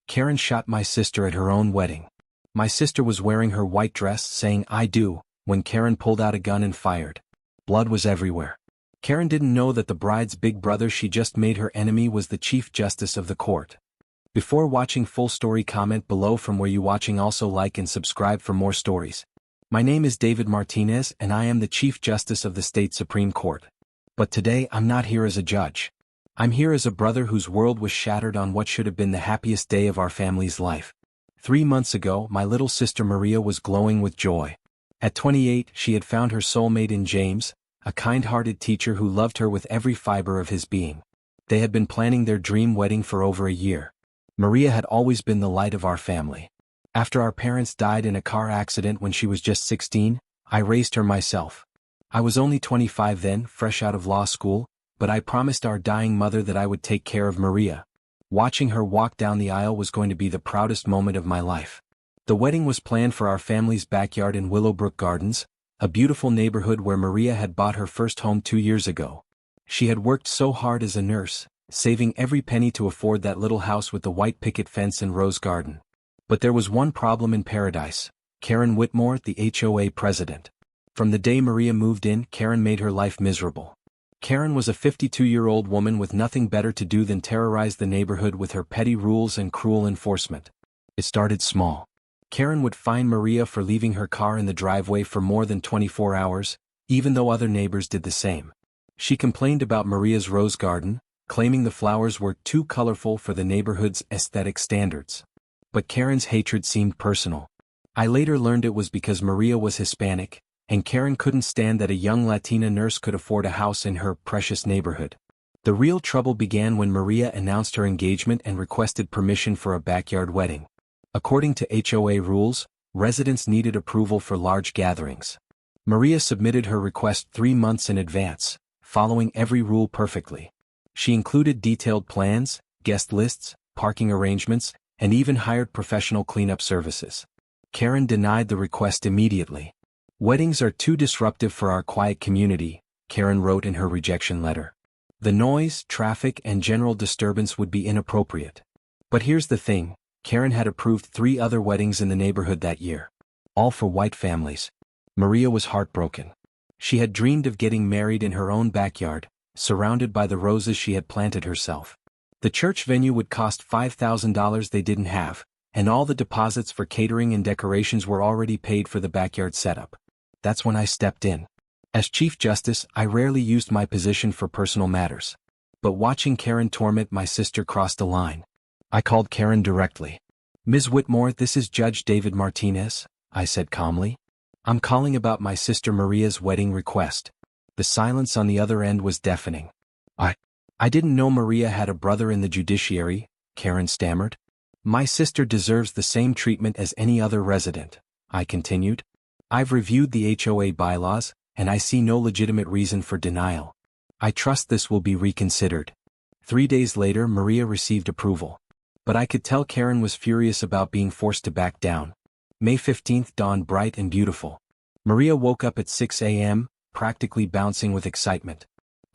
Karen shot my sister at her own wedding. My sister was wearing her white dress saying "I do," when Karen pulled out a gun and fired. Blood was everywhere. Karen didn't know that the bride's big brother she just made her enemy was the Chief Justice of the court. Before watching full story, comment below from where you watching. Also like and subscribe for more stories. My name is David Martinez and I am the Chief Justice of the State Supreme Court. But today I'm not here as a judge. I'm here as a brother whose world was shattered on what should have been the happiest day of our family's life. 3 months ago, my little sister Maria was glowing with joy. At 28, she had found her soulmate in James, a kind-hearted teacher who loved her with every fiber of his being. They had been planning their dream wedding for over a year. Maria had always been the light of our family. After our parents died in a car accident when she was just 16, I raised her myself. I was only 25 then, fresh out of law school, but I promised our dying mother that I would take care of Maria. Watching her walk down the aisle was going to be the proudest moment of my life. The wedding was planned for our family's backyard in Willowbrook Gardens, a beautiful neighborhood where Maria had bought her first home 2 years ago. She had worked so hard as a nurse, saving every penny to afford that little house with the white picket fence and rose garden. But there was one problem in paradise: Karen Whitmore, the HOA president. From the day Maria moved in, Karen made her life miserable. Karen was a 52-year-old woman with nothing better to do than terrorize the neighborhood with her petty rules and cruel enforcement. It started small. Karen would fine Maria for leaving her car in the driveway for more than 24 hours, even though other neighbors did the same. She complained about Maria's rose garden, claiming the flowers were too colorful for the neighborhood's aesthetic standards. But Karen's hatred seemed personal. I later learned it was because Maria was Hispanic, and Karen couldn't stand that a young Latina nurse could afford a house in her precious neighborhood. The real trouble began when Maria announced her engagement and requested permission for a backyard wedding. According to HOA rules, residents needed approval for large gatherings. Maria submitted her request 3 months in advance, following every rule perfectly. She included detailed plans, guest lists, parking arrangements, and even hired professional cleanup services. Karen denied the request immediately. "Weddings are too disruptive for our quiet community," Karen wrote in her rejection letter. "The noise, traffic, and general disturbance would be inappropriate." But here's the thing: Karen had approved 3 other weddings in the neighborhood that year, all for white families. Maria was heartbroken. She had dreamed of getting married in her own backyard, surrounded by the roses she had planted herself. The church venue would cost $5,000 they didn't have, and all the deposits for catering and decorations were already paid for the backyard setup. That's when I stepped in. As Chief Justice, I rarely used my position for personal matters. But watching Karen torment my sister crossed a line. I called Karen directly. "Ms. Whitmore, this is Judge David Martinez," I said calmly. "I'm calling about my sister Maria's wedding request." The silence on the other end was deafening. I didn't know Maria had a brother in the judiciary," Karen stammered. "My sister deserves the same treatment as any other resident," I continued. "I've reviewed the HOA bylaws, and I see no legitimate reason for denial. I trust this will be reconsidered." 3 days later, Maria received approval. But I could tell Karen was furious about being forced to back down. May 15th dawned bright and beautiful. Maria woke up at 6 a.m., practically bouncing with excitement.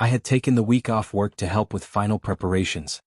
I had taken the week off work to help with final preparations.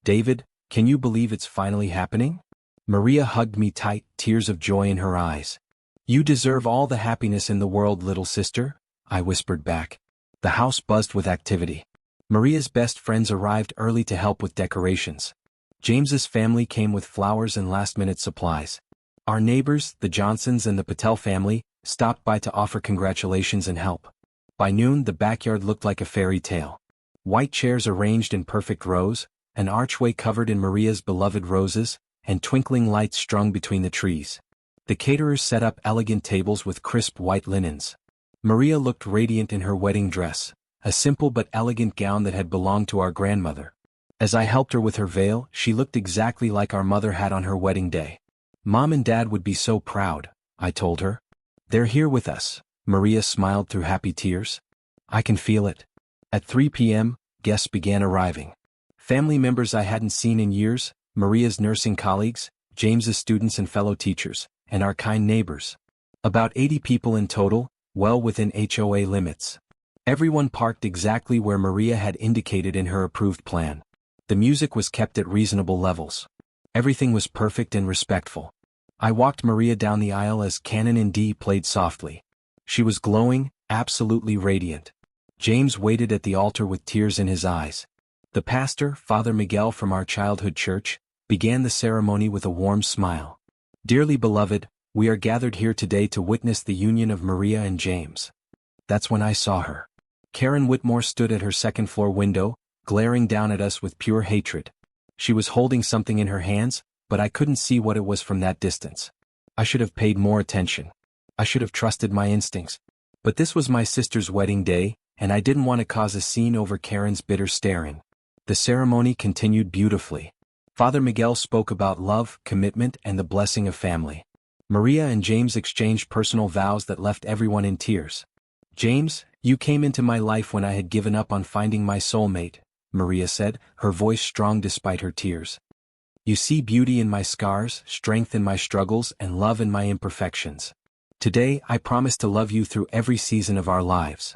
"David, can you believe it's finally happening?" Maria hugged me tight, tears of joy in her eyes. "You deserve all the happiness in the world, little sister," I whispered back. The house buzzed with activity. Maria's best friends arrived early to help with decorations. James's family came with flowers and last-minute supplies. Our neighbors, the Johnsons and the Patel family, stopped by to offer congratulations and help. By noon, the backyard looked like a fairy tale. White chairs arranged in perfect rows, an archway covered in Maria's beloved roses, and twinkling lights strung between the trees. The caterers set up elegant tables with crisp white linens. Maria looked radiant in her wedding dress, a simple but elegant gown that had belonged to our grandmother. As I helped her with her veil, she looked exactly like our mother had on her wedding day. "Mom and Dad would be so proud," I told her. "They're here with us." Maria smiled through happy tears. "I can feel it." At 3 p.m., guests began arriving. Family members I hadn't seen in years, Maria's nursing colleagues, James's students and fellow teachers, and our kind neighbors. About 80 people in total, well within HOA limits. Everyone parked exactly where Maria had indicated in her approved plan. The music was kept at reasonable levels. Everything was perfect and respectful. I walked Maria down the aisle as Canon in D played softly. She was glowing, absolutely radiant. James waited at the altar with tears in his eyes. The pastor, Father Miguel from our childhood church, began the ceremony with a warm smile. Dearly beloved, we are gathered here today to witness the union of Maria and James. That's when I saw her. Karen Whitmore stood at her second-floor window, glaring down at us with pure hatred. She was holding something in her hands, but I couldn't see what it was from that distance. I should have paid more attention. I should have trusted my instincts. But this was my sister's wedding day, and I didn't want to cause a scene over Karen's bitter staring. The ceremony continued beautifully. Father Miguel spoke about love, commitment, and the blessing of family. Maria and James exchanged personal vows that left everyone in tears. James, you came into my life when I had given up on finding my soulmate, Maria said, her voice strong despite her tears. You see beauty in my scars, strength in my struggles, and love in my imperfections. Today, I promise to love you through every season of our lives.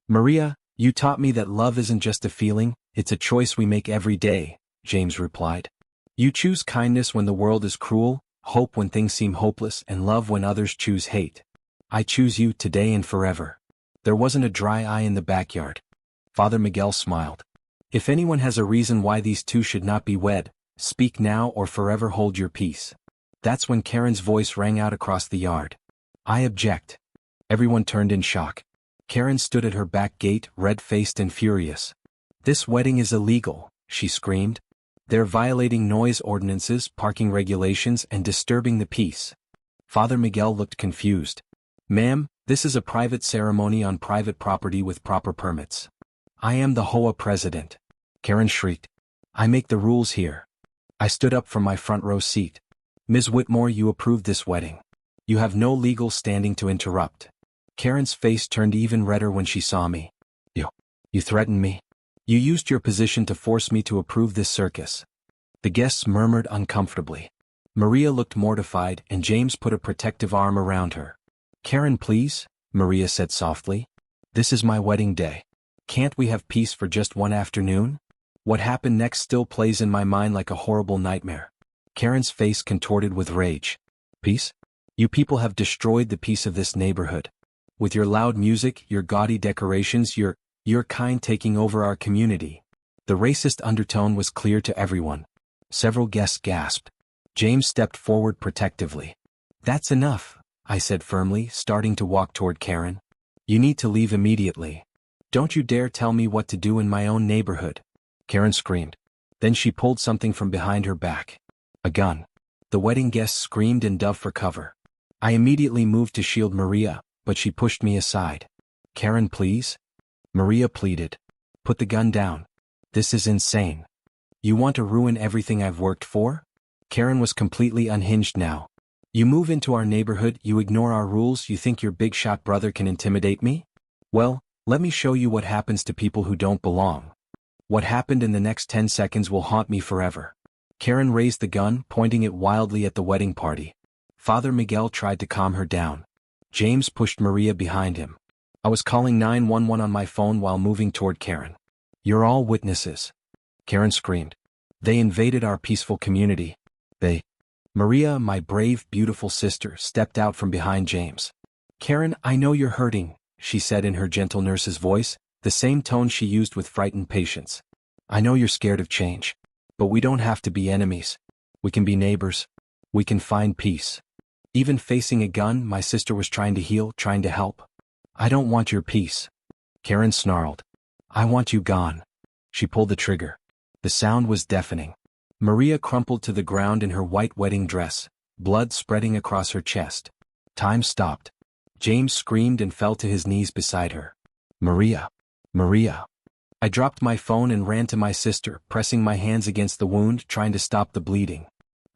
Maria, you taught me that love isn't just a feeling, it's a choice we make every day, James replied. You choose kindness when the world is cruel, hope when things seem hopeless, and love when others choose hate. I choose you today and forever. There wasn't a dry eye in the backyard. Father Miguel smiled. If anyone has a reason why these two should not be wed, speak now or forever hold your peace. That's when Karen's voice rang out across the yard. I object. Everyone turned in shock. Karen stood at her back gate, red-faced and furious. This wedding is illegal, she screamed. They're violating noise ordinances, parking regulations, and disturbing the peace. Father Miguel looked confused. Ma'am, this is a private ceremony on private property with proper permits. I am the HOA president. Karen shrieked. I make the rules here. I stood up from my front row seat. Ms. Whitmore, you approved this wedding. You have no legal standing to interrupt. Karen's face turned even redder when she saw me. You threatened me. You used your position to force me to approve this circus. The guests murmured uncomfortably. Maria looked mortified, and James put a protective arm around her. Karen, please, Maria said softly. This is my wedding day. Can't we have peace for just one afternoon? What happened next still plays in my mind like a horrible nightmare. Karen's face contorted with rage. Peace? You people have destroyed the peace of this neighborhood. With your loud music, your gaudy decorations, your kind taking over our community. The racist undertone was clear to everyone. Several guests gasped. James stepped forward protectively. That's enough, I said firmly, starting to walk toward Karen. You need to leave immediately. Don't you dare tell me what to do in my own neighborhood. Karen screamed. Then she pulled something from behind her back. A gun. The wedding guests screamed and dove for cover. I immediately moved to shield Maria, but she pushed me aside. Karen, please? Maria pleaded. Put the gun down. This is insane. You want to ruin everything I've worked for? Karen was completely unhinged now. You move into our neighborhood, you ignore our rules, you think your big shot brother can intimidate me? Well, let me show you what happens to people who don't belong. What happened in the next 10 seconds will haunt me forever. Karen raised the gun, pointing it wildly at the wedding party. Father Miguel tried to calm her down. James pushed Maria behind him. I was calling 911 on my phone while moving toward Karen. You're all witnesses. Karen screamed. They invaded our peaceful community. Maria, my brave, beautiful sister, stepped out from behind James. Karen, I know you're hurting, she said in her gentle nurse's voice, the same tone she used with frightened patience. I know you're scared of change. But we don't have to be enemies. We can be neighbors. We can find peace. Even facing a gun, my sister was trying to heal, trying to help. I don't want your peace. Karen snarled. I want you gone. She pulled the trigger. The sound was deafening. Maria crumpled to the ground in her white wedding dress, blood spreading across her chest. Time stopped. James screamed and fell to his knees beside her. Maria. Maria. I dropped my phone and ran to my sister, pressing my hands against the wound, trying to stop the bleeding.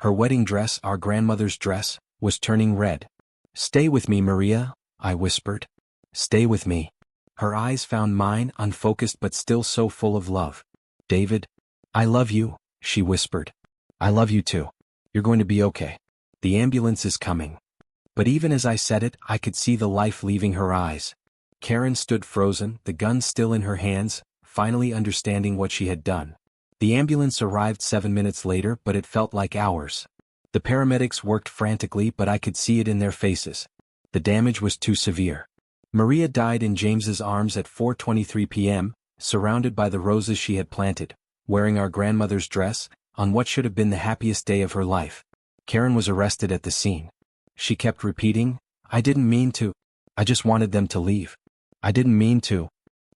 Her wedding dress, our grandmother's dress, was turning red. Stay with me, Maria, I whispered. Stay with me. Her eyes found mine, unfocused but still so full of love. David, I love you, she whispered. I love you too. You're going to be okay. The ambulance is coming. But even as I said it, I could see the life leaving her eyes. Karen stood frozen, the gun still in her hands, finally understanding what she had done. The ambulance arrived 7 minutes later, but it felt like hours. The paramedics worked frantically, but I could see it in their faces. The damage was too severe. Maria died in James's arms at 4:23 p.m., surrounded by the roses she had planted, wearing our grandmother's dress, on what should have been the happiest day of her life. Karen was arrested at the scene. She kept repeating, "I didn't mean to. I just wanted them to leave. I didn't mean to."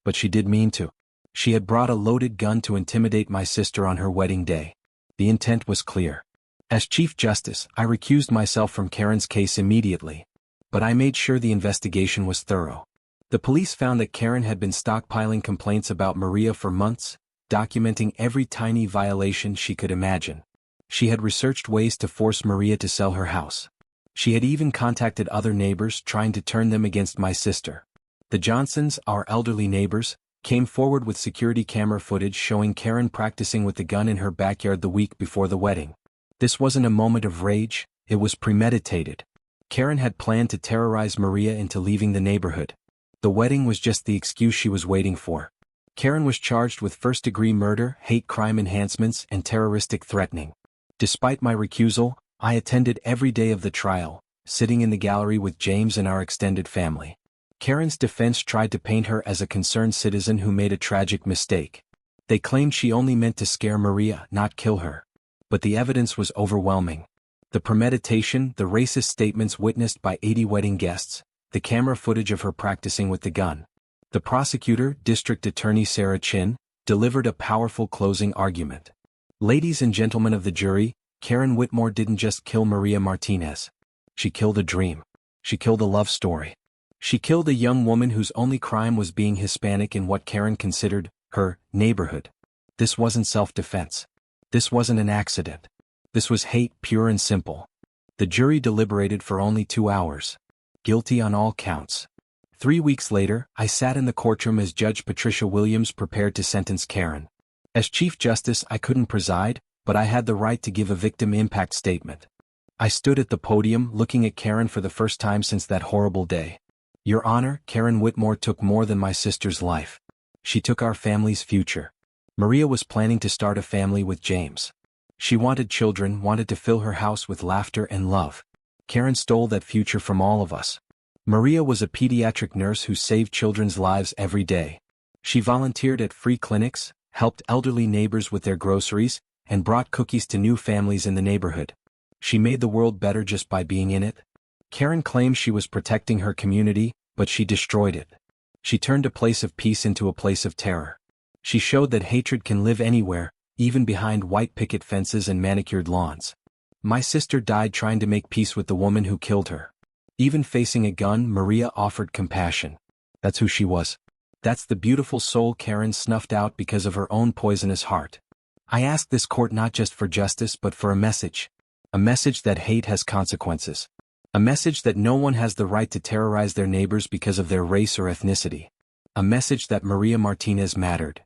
But she did mean to. She had brought a loaded gun to intimidate my sister on her wedding day. The intent was clear. As Chief Justice, I recused myself from Karen's case immediately. But I made sure the investigation was thorough. The police found that Karen had been stockpiling complaints about Maria for months, documenting every tiny violation she could imagine. She had researched ways to force Maria to sell her house. She had even contacted other neighbors, trying to turn them against my sister. The Johnsons, our elderly neighbors, came forward with security camera footage showing Karen practicing with the gun in her backyard the week before the wedding. This wasn't a moment of rage, it was premeditated. Karen had planned to terrorize Maria into leaving the neighborhood. The wedding was just the excuse she was waiting for. Karen was charged with first-degree murder, hate crime enhancements, and terroristic threatening. Despite my recusal, I attended every day of the trial, sitting in the gallery with James and our extended family. Karen's defense tried to paint her as a concerned citizen who made a tragic mistake. They claimed she only meant to scare Maria, not kill her. But the evidence was overwhelming. The premeditation, the racist statements witnessed by 80 wedding guests, the camera footage of her practicing with the gun. The prosecutor, District Attorney Sarah Chin, delivered a powerful closing argument. "Ladies and gentlemen of the jury, Karen Whitmore didn't just kill Maria Martinez. She killed a dream. She killed a love story. She killed a young woman whose only crime was being Hispanic in what Karen considered her neighborhood. This wasn't self-defense. This wasn't an accident. This was hate, pure and simple." The jury deliberated for only 2 hours. Guilty on all counts. 3 weeks later, I sat in the courtroom as Judge Patricia Williams prepared to sentence Karen. As Chief Justice, I couldn't preside, but I had the right to give a victim impact statement. I stood at the podium looking at Karen for the first time since that horrible day. "Your Honor, Karen Whitmore took more than my sister's life. She took our family's future. Maria was planning to start a family with James. She wanted children, wanted to fill her house with laughter and love. Karen stole that future from all of us. Maria was a pediatric nurse who saved children's lives every day. She volunteered at free clinics, helped elderly neighbors with their groceries, and brought cookies to new families in the neighborhood. She made the world better just by being in it." Karen claims she was protecting her community, but she destroyed it. She turned a place of peace into a place of terror. She showed that hatred can live anywhere, even behind white picket fences and manicured lawns. My sister died trying to make peace with the woman who killed her. Even facing a gun, Maria offered compassion. That's who she was. That's the beautiful soul Karen snuffed out because of her own poisonous heart. I ask this court not just for justice but for a message. A message that hate has consequences. A message that no one has the right to terrorize their neighbors because of their race or ethnicity. A message that Maria Martinez mattered.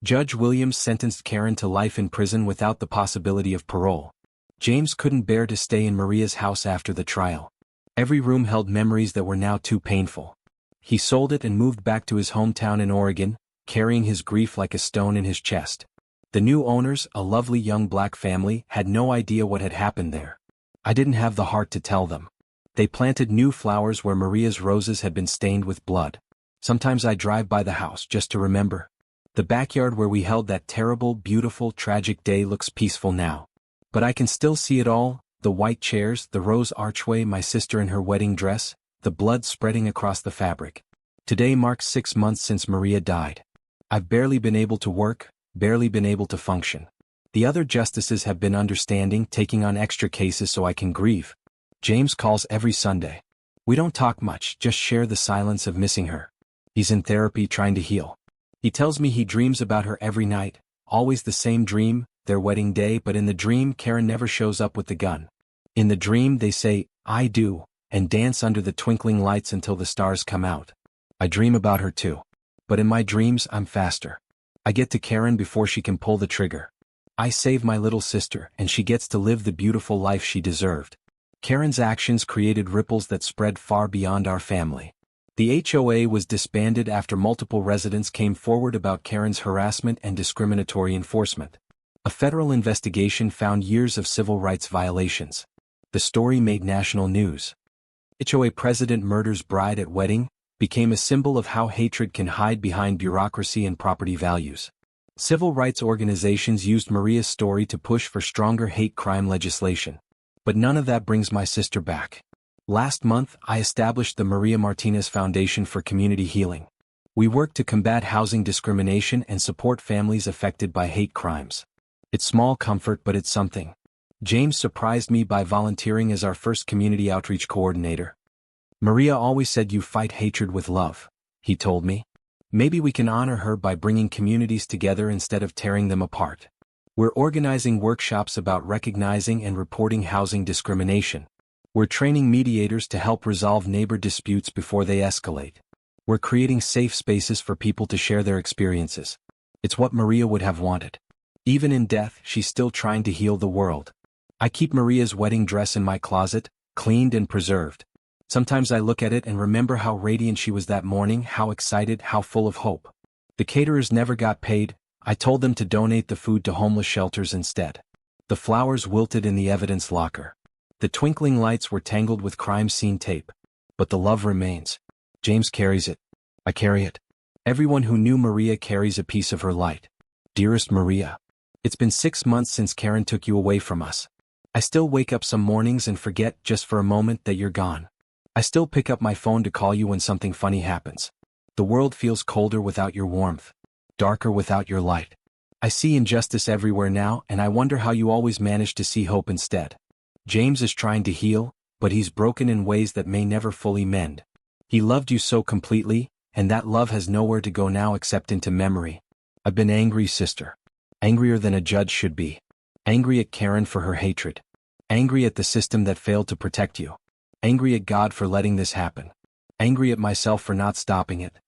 Judge Williams sentenced Karen to life in prison without the possibility of parole. James couldn't bear to stay in Maria's house after the trial. Every room held memories that were now too painful. He sold it and moved back to his hometown in Oregon, carrying his grief like a stone in his chest. The new owners, a lovely young black family, had no idea what had happened there. I didn't have the heart to tell them. They planted new flowers where Maria's roses had been stained with blood. Sometimes I drive by the house just to remember. The backyard where we held that terrible, beautiful, tragic day looks peaceful now. But I can still see it all, the white chairs, the rose archway, my sister in her wedding dress, the blood spreading across the fabric. Today marks 6 months since Maria died. I've barely been able to work, barely been able to function. The other justices have been understanding, taking on extra cases so I can grieve. James calls every Sunday. We don't talk much, just share the silence of missing her. He's in therapy trying to heal. He tells me he dreams about her every night, always the same dream, their wedding day, but in the dream Karen never shows up with the gun. In the dream they say, "I do," and dance under the twinkling lights until the stars come out. I dream about her too. But in my dreams I'm faster. I get to Karen before she can pull the trigger. I save my little sister and she gets to live the beautiful life she deserved. Karen's actions created ripples that spread far beyond our family. The HOA was disbanded after multiple residents came forward about Karen's harassment and discriminatory enforcement. A federal investigation found years of civil rights violations. The story made national news. HOA president murders bride at wedding became a symbol of how hatred can hide behind bureaucracy and property values. Civil rights organizations used Maria's story to push for stronger hate crime legislation. But none of that brings my sister back. Last month, I established the Maria Martinez Foundation for Community Healing. We work to combat housing discrimination and support families affected by hate crimes. It's small comfort, but it's something. James surprised me by volunteering as our first community outreach coordinator. Maria always said you fight hatred with love, he told me. Maybe we can honor her by bringing communities together instead of tearing them apart. We're organizing workshops about recognizing and reporting housing discrimination. We're training mediators to help resolve neighbor disputes before they escalate. We're creating safe spaces for people to share their experiences. It's what Maria would have wanted. Even in death, she's still trying to heal the world. I keep Maria's wedding dress in my closet, cleaned and preserved. Sometimes I look at it and remember how radiant she was that morning, how excited, how full of hope. The caterers never got paid. I told them to donate the food to homeless shelters instead. The flowers wilted in the evidence locker. The twinkling lights were tangled with crime scene tape. But the love remains. James carries it. I carry it. Everyone who knew Maria carries a piece of her light. Dearest Maria, it's been 6 months since Karen took you away from us. I still wake up some mornings and forget just for a moment that you're gone. I still pick up my phone to call you when something funny happens. The world feels colder without your warmth, darker without your light. I see injustice everywhere now, and I wonder how you always manage to see hope instead. James is trying to heal, but he's broken in ways that may never fully mend. He loved you so completely, and that love has nowhere to go now except into memory. I've been angry, sister. Angrier than a judge should be. Angry at Karen for her hatred. Angry at the system that failed to protect you. Angry at God for letting this happen. Angry at myself for not stopping it.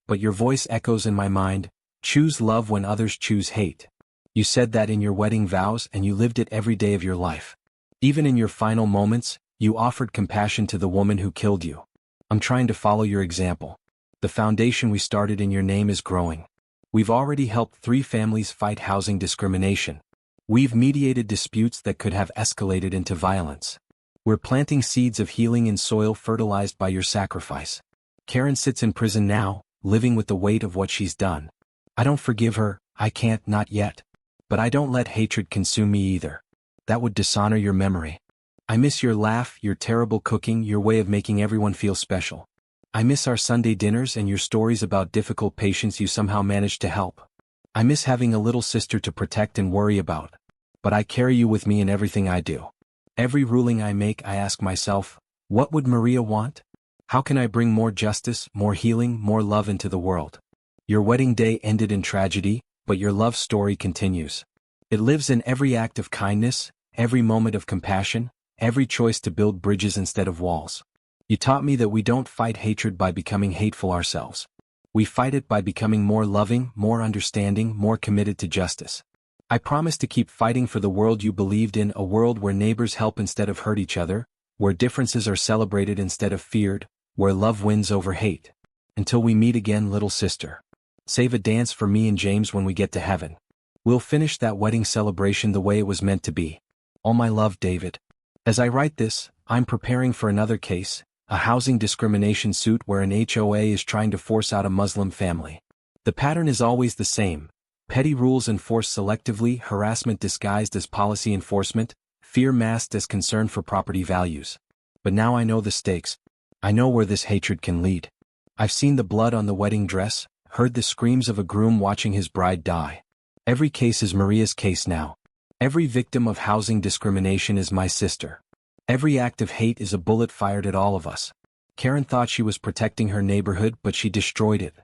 But your voice echoes in my mind. Choose love when others choose hate. You said that in your wedding vows, and you lived it every day of your life. Even in your final moments, you offered compassion to the woman who killed you. I'm trying to follow your example. The foundation we started in your name is growing. We've already helped 3 families fight housing discrimination. We've mediated disputes that could have escalated into violence. We're planting seeds of healing in soil fertilized by your sacrifice. Karen sits in prison now, living with the weight of what she's done. I don't forgive her, I can't, not yet. But I don't let hatred consume me either. That would dishonor your memory. I miss your laugh, your terrible cooking, your way of making everyone feel special. I miss our Sunday dinners and your stories about difficult patients you somehow managed to help. I miss having a little sister to protect and worry about. But I carry you with me in everything I do. Every ruling I make, I ask myself, what would Maria want? How can I bring more justice, more healing, more love into the world? Your wedding day ended in tragedy, but your love story continues. It lives in every act of kindness, every moment of compassion, every choice to build bridges instead of walls. You taught me that we don't fight hatred by becoming hateful ourselves. We fight it by becoming more loving, more understanding, more committed to justice. I promise to keep fighting for the world you believed in, a world where neighbors help instead of hurt each other, where differences are celebrated instead of feared, where love wins over hate. Until we meet again, little sister. Save a dance for me and James when we get to heaven. We'll finish that wedding celebration the way it was meant to be. All my love, David. As I write this, I'm preparing for another case, a housing discrimination suit where an HOA is trying to force out a Muslim family. The pattern is always the same. Petty rules enforced selectively, harassment disguised as policy enforcement, fear masked as concern for property values. But now I know the stakes. I know where this hatred can lead. I've seen the blood on the wedding dress, heard the screams of a groom watching his bride die. Every case is Maria's case now. Every victim of housing discrimination is my sister. Every act of hate is a bullet fired at all of us. Karen thought she was protecting her neighborhood, but she destroyed it.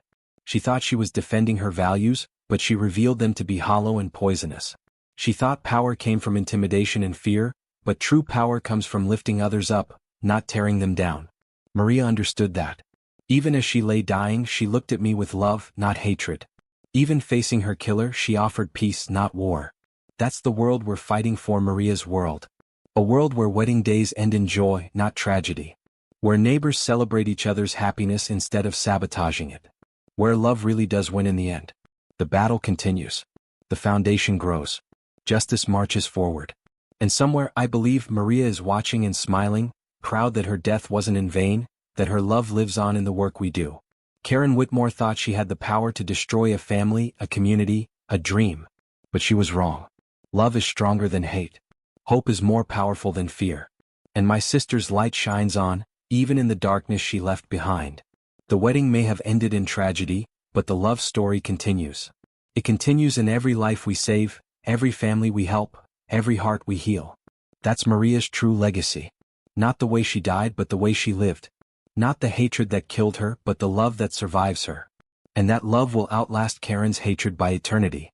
She thought she was defending her values, but she revealed them to be hollow and poisonous. She thought power came from intimidation and fear, but true power comes from lifting others up, not tearing them down. Maria understood that. Even as she lay dying, she looked at me with love, not hatred. Even facing her killer, she offered peace, not war. That's the world we're fighting for, Maria's world. A world where wedding days end in joy, not tragedy. Where neighbors celebrate each other's happiness instead of sabotaging it. Where love really does win in the end. The battle continues. The foundation grows. Justice marches forward. And somewhere I believe Maria is watching and smiling, proud that her death wasn't in vain, that her love lives on in the work we do. Karen Whitmore thought she had the power to destroy a family, a community, a dream. But she was wrong. Love is stronger than hate. Hope is more powerful than fear. And my sister's light shines on, even in the darkness she left behind. The wedding may have ended in tragedy, but the love story continues. It continues in every life we save, every family we help, every heart we heal. That's Maria's true legacy. Not the way she died but the way she lived. Not the hatred that killed her but the love that survives her. And that love will outlast Karen's hatred by eternity.